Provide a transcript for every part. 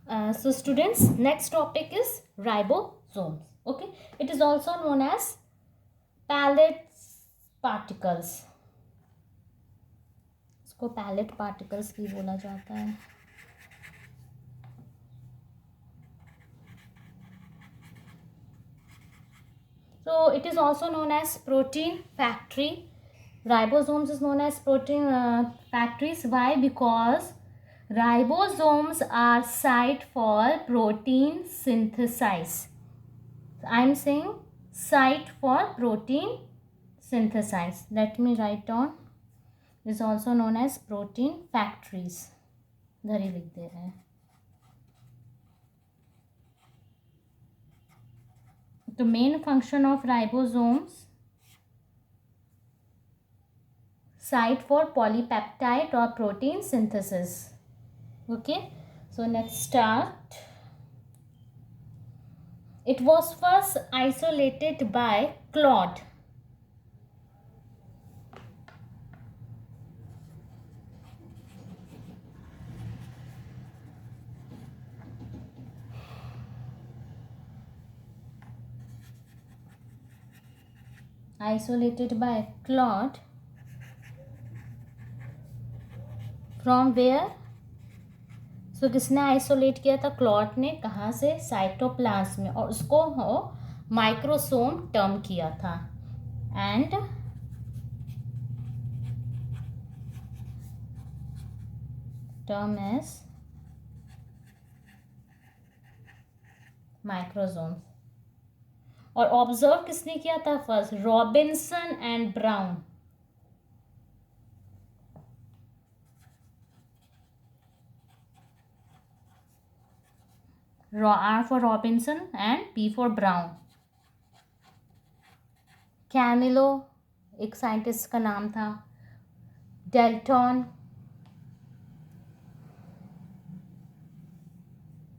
So students, next topic is ribosomes. Okay, it is also known as pallet particles. इसको pallet particles भी बोला जाता है. So it is also known as protein factory. Ribosomes is known as protein factories. Why? Because ribosomes are site for protein synthesis. I'm saying site for protein synthesis. Let me write down. Is also known as protein factories. इधर ही लिख दे रहे हैं. The main function of ribosomes, site for polypeptide or protein synthesis. Okay, so let's start. It was first isolated by Claude. Isolated by Claude. From where? So किसने isolate किया था? Clot ने. कहाँ से? साइटोप्लाज्म में. और उसको माइक्रोसोम टर्म किया था. And term as microsome. और ऑब्जर्व किसने किया था first? Robinson and Brown. R for Robinson and P for Brown. Camillo एक साइंटिस्ट का नाम था. Dalton,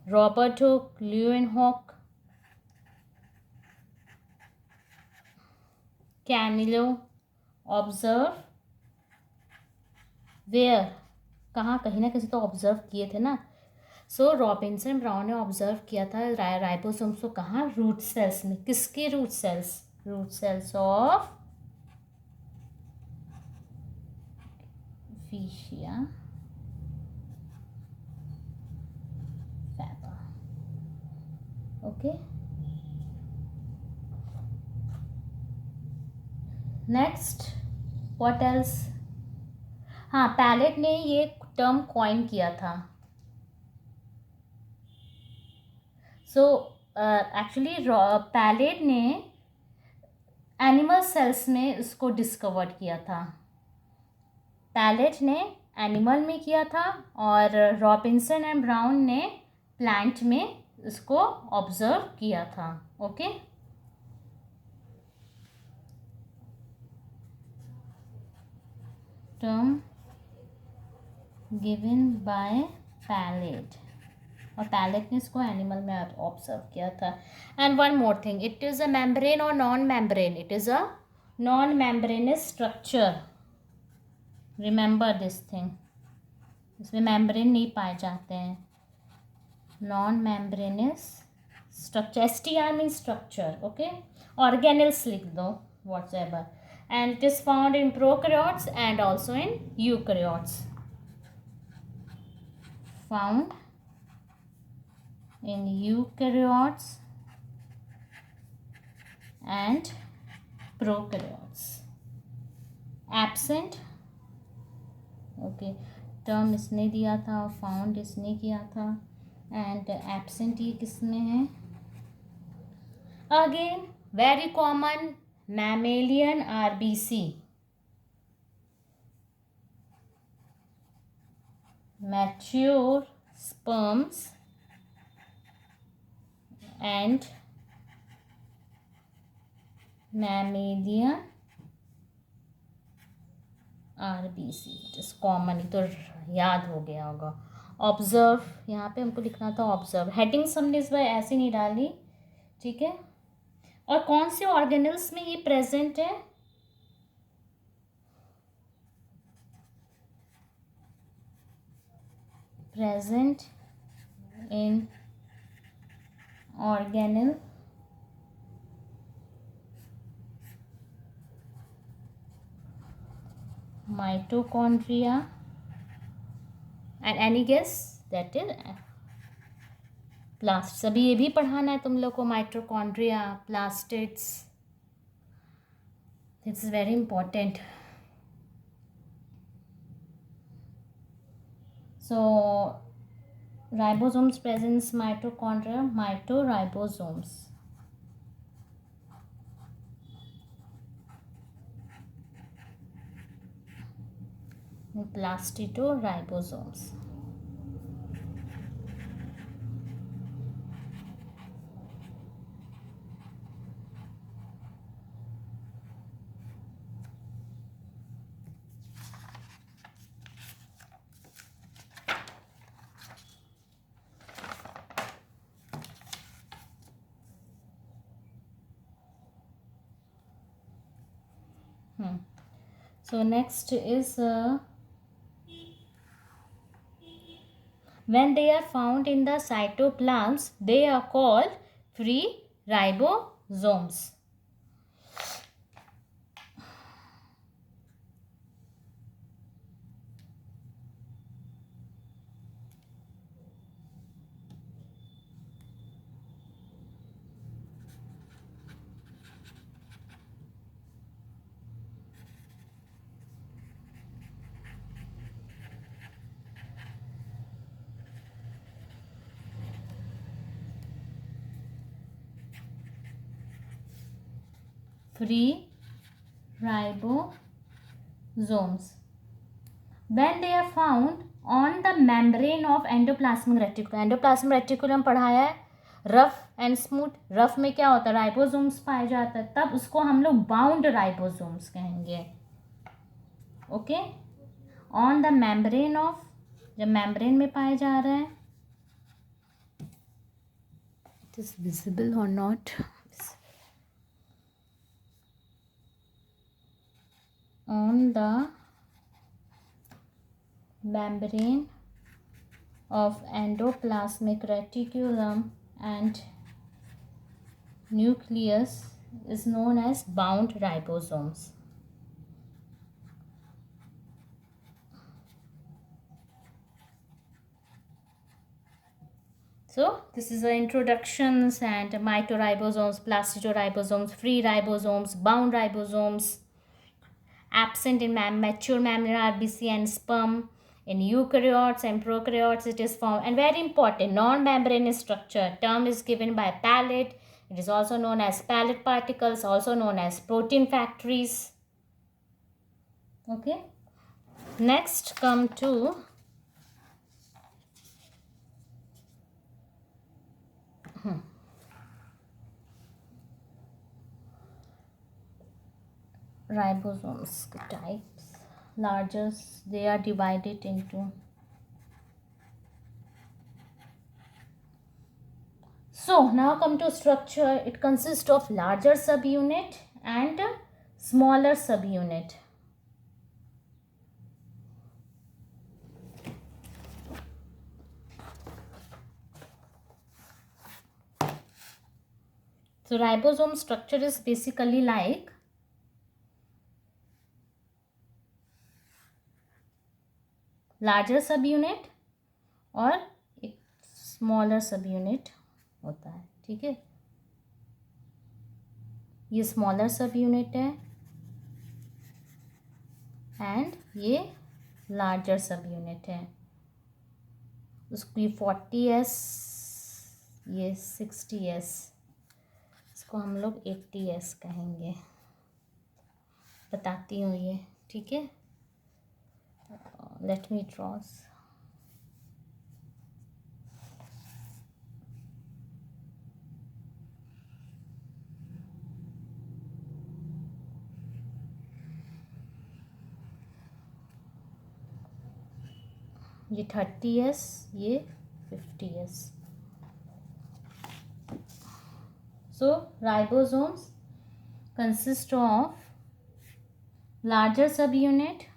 Robert Hooke, Leeuwenhoek, Camillo. Observe where? कहाँ? कहीं ना कहीं तो ऑब्जर्व किए थे ना. सो रॉबिन्सन ब्राउन ने ऑब्जर्व किया था राइबोसोम्स को. कहाँ? रूट सेल्स में. किसके root cells? Root cells of vicia faba. Okay, next what else? हाँ, पैलेट ने ये टर्म कॉइन किया था. सो एक्चुअली पैलेट ने एनिमल सेल्स में इसको डिस्कवर किया था. पैलेट ने एनिमल में किया था और रॉबिन्सन एंड ब्राउन ने प्लांट में इसको ऑब्जर्व किया था. Okay, term given by Palade. और पैलेट ने इसको एनिमल में ऑब्जर्व किया था. And one more thing, it is a membrane और non membrane. It is a non membranous structure. Remember this thing. इसमें मेम्ब्रेन नहीं पाए जाते हैं. Non membranous structure. STR mean structure. Okay, organelles लिख दो whatsoever. And it is found in prokaryotes and also in eukaryotes. Found in eukaryotes and prokaryotes. Absent. Okay, term इसने दिया था, फाउंड इसने किया था, एंड एब्सेंट ये किसमें है? Again very common, mammalian RBC. Mature sperms and mammalian RBC. just common, तो याद हो गया होगा. ऑब्जर्व, यहाँ पे हमको लिखना था ऑब्जर्व. हेडिंग्स हमने इस बार ऐसे नहीं डाली. ठीक है. और कौन से ऑर्गेनल्स में ये प्रेजेंट है? Present in organelle mitochondria and any guess? That is plast. सभी ये भी पढ़ाना है तुम लोग को, mitochondria, plastids. This is very important. So ribosomes presence mitochondria, mitoribosomes. Plastidoribosomes. So next is when they are found in the cytoplasm, they are called free ribosomes. Free ribosomes. When they are found on the membrane of endoplasmic reticulum. Endoplasmic reticulum पढ़ाया है, rough and smooth. Rough में क्या होता है? Ribosomes पाए जाता है, तब उसको हम लोग बाउंड राइबोसोम्स कहेंगे. Okay. On the membrane of, जब मेम्ब्रेन में पाए जा रहे हैं, इट इज विजिबल और not? On the membrane of endoplasmic reticulum and nucleus is known as bound ribosomes. So this is the introductions and mitoribosomes, plastidoribosomes, free ribosomes, bound ribosomes. Absent in mature mammalian RBC and sperm. In eukaryotes and prokaryotes it is found. And very important, non-membranous structure. Term is given by palate. It is also known as palate particles, also known as protein factories. Okay. Next come to ribosomes types. Largest, they are divided into. So now come to structure. It consists of larger subunit and smaller subunit. So ribosome structure is basically like larger सब unit और एक smaller सब unit होता है. ठीक है, ये smaller सब यूनिट है एंड ये लार्जर सब यूनिट है. उसको ये 40S, ये 60S, इसको हम लोग 80S कहेंगे. बताती हूँ ये. ठीक है, let me draw. ये 30S, ये 50S. So ribosomes consist of larger subunit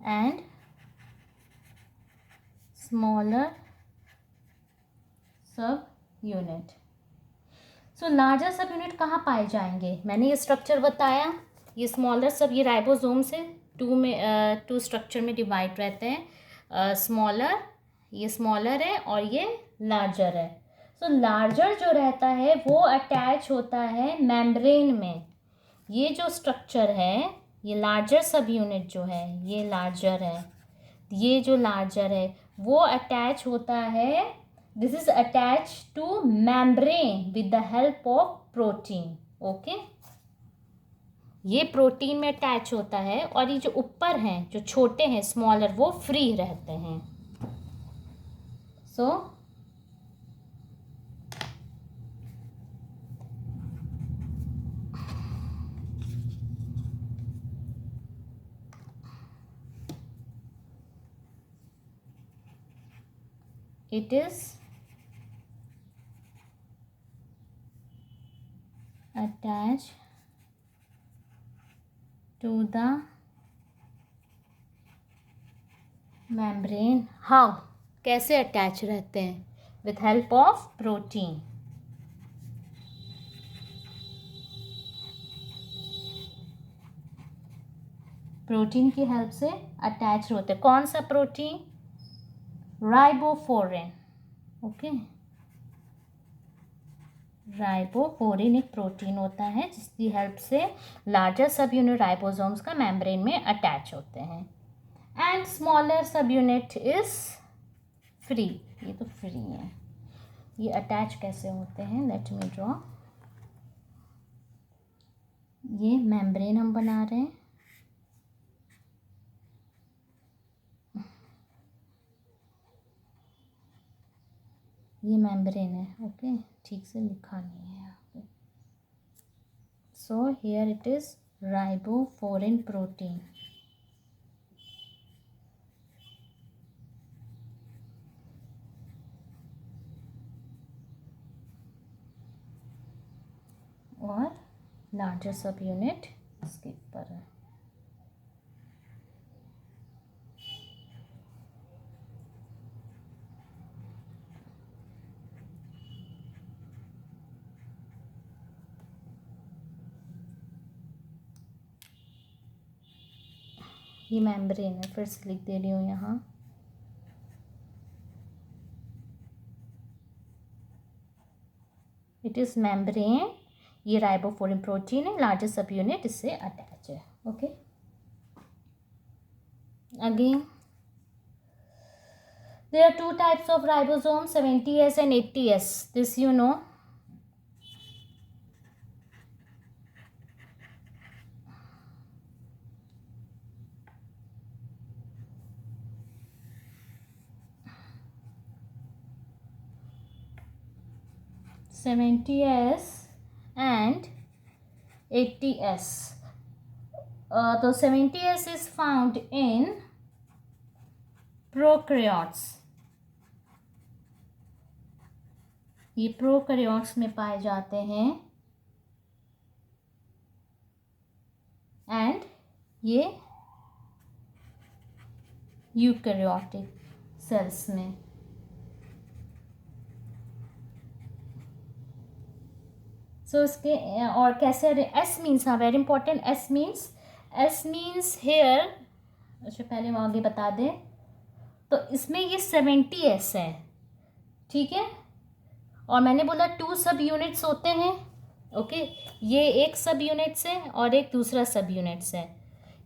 and smaller सब यूनिट. सो लार्जर सब यूनिट कहाँ पाए जाएंगे? मैंने ये स्ट्रक्चर बताया. ये स्मॉलर सब, ये राइबोसोम से टू स्ट्रक्चर में डिवाइड रहते हैं. स्मॉलर, ये स्मॉलर है और ये लार्जर है. सो लार्जर जो रहता है वो अटैच होता है मेम्ब्रेन में. ये जो स्ट्रक्चर है, ये लार्जर सब यूनिट जो है, ये लार्जर है. ये जो लार्जर है वो अटैच होता है, this is attach two membrane with the help of protein. Okay, ये प्रोटीन में अटैच होता है और ये जो ऊपर हैं, जो छोटे हैं स्मॉलर, वो फ्री रहते हैं. सो it is attached to the membrane. How? कैसे अटैच रहते हैं? with help of protein. Protein की हेल्प से अटैच होते हैं. कौन सा प्रोटीन? राइबोफोरिन. ओके, राइबोफोरिन एक प्रोटीन होता है जिसकी हेल्प से लार्जर सब यूनिट राइबोसोम्स का मेम्ब्रेन में अटैच होते हैं. एंड स्मॉलर सब यूनिट इज फ्री. ये तो फ्री है. ये अटैच कैसे होते हैं? Let me draw. ये मेम्ब्रेन हम बना रहे हैं. ये मेम्ब्रेन है. ओके, ठीक से लिखा नहीं है यहाँ पे. So here it is ribophorin protein. और लार्जर सब यूनिट इसके ऊपर है. ये मेम्ब्रेन है. फिर से लिख दे रही हूँ यहाँ. It is membrane. ये राइबोफोरिन प्रोटीन है. लार्जर सब यूनिट इससे अटैच है. Okay, again there are two types of ribosomes, 70S and 80S. this you know. (70S and 80S. The 70S is found in prokaryotes. ये prokaryotes में पाए जाते हैं. एंड ये यूकैरियोटिक सेल्स में. सो इसके और कैसे? एस मीन्स, हाँ very important. S means here. अच्छा, पहले वो आगे बता दें. तो इसमें ये 70S है. ठीक है, और मैंने बोला 2 सब यूनिट्स होते हैं. ओके, ये एक सब यूनिट्स है और एक दूसरा सब यूनिट्स है.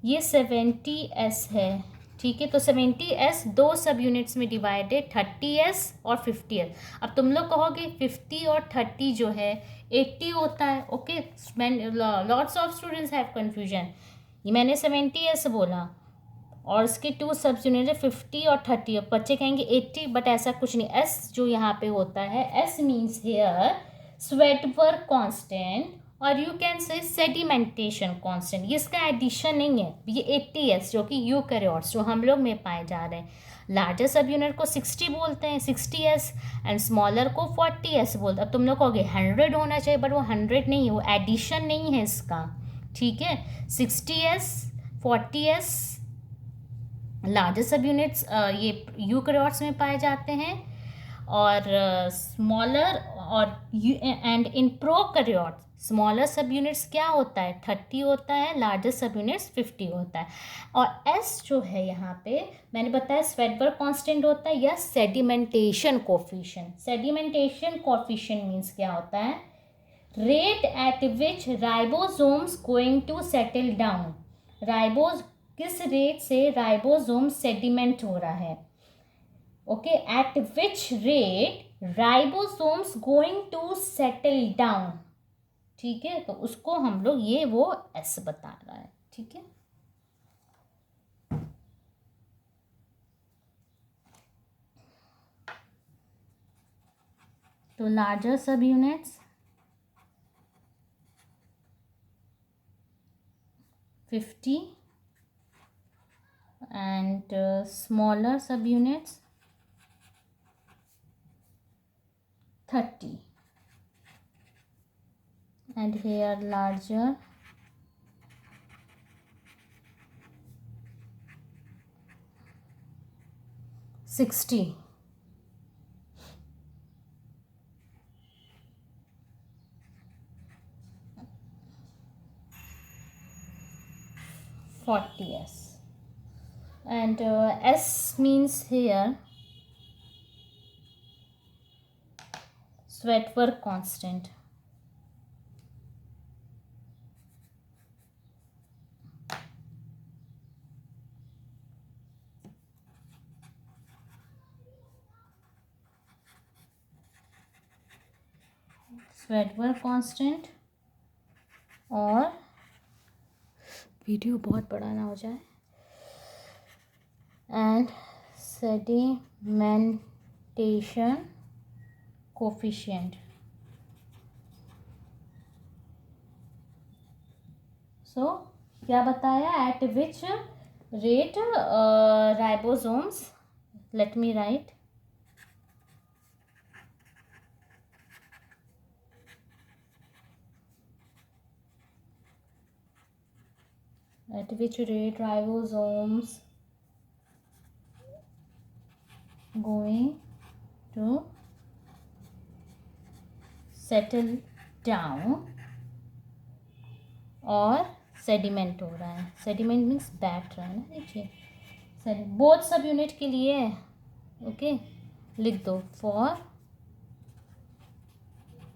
ये 70S है. ठीक है, तो 70S 2 सब यूनिट्स में डिवाइडेड, 30S और 50S. अब तुम लोग कहोगे 50 और 30 जो है 80 होता है. Okay, lots of students have confusion. ये मैंने 70S बोला और इसके 2 सब यूनिट है 50 और 30. अब बच्चे कहेंगे 80, बट ऐसा कुछ नहीं. एस जो यहाँ पे होता है, S means here Svedberg constant और you can say sedimentation constant. ये इसका एडिशन नहीं है. ये 80S जो कि यूकैरियोट्स जो हम लोग में पाए जा रहे हैं. लार्जर सब यूनिट को 60 बोलते हैं, 60S, एंड स्मॉलर को 40S बोलते हैं. अब तुम लोग कहोगे 100 होना चाहिए, बट वो 100 नहीं है, वो एडिशन नहीं है इसका. ठीक है, 60S, 40S लार्जेस्ट सब यूनिट्स ये यूकैरियोट्स में पाए जाते हैं, और स्मॉलर और एंड इन प्रोकैरियोट्स स्मॉलर सब यूनिट्स क्या होता है 30 होता है, लार्जेस्ट सब यूनिट्स 50 होता है। और एस जो है यहाँ पे मैंने बताया स्वेडबर्ग कांस्टेंट होता है या sedimentation coefficient. Sedimentation coefficient means क्या होता है, rate at which ribosomes going to settle down. राइबोस किस रेट से राइबोसोम सेडिमेंट हो रहा है, okay, at which rate ribosomes going to settle down, ठीक है। तो उसको हम लोग ये वो एस बता रहा है, ठीक है। तो लार्जर सब units 50 and smaller subunits 30, and here larger 60. S. And S means here Sweatwork constant. Sweatwork constant, और वीडियो बहुत बड़ा ना हो जाए, and sedimentation coefficient. So क्या बताया, at which rate ribosomes, let me write, at which rate ribosomes going to settle down और sediment हो रहा है। सेडिमेंट मीन्स बैठ रहा है ना, देखिए बोथ सब यूनिट के लिए है, ओके, लिख दो फॉर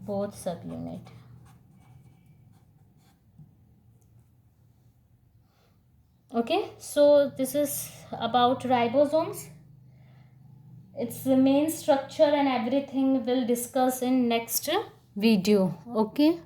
बोथ सब unit. Okay, so this is about ribosomes. Its the main structure and everything we'll discuss in next video. Okay.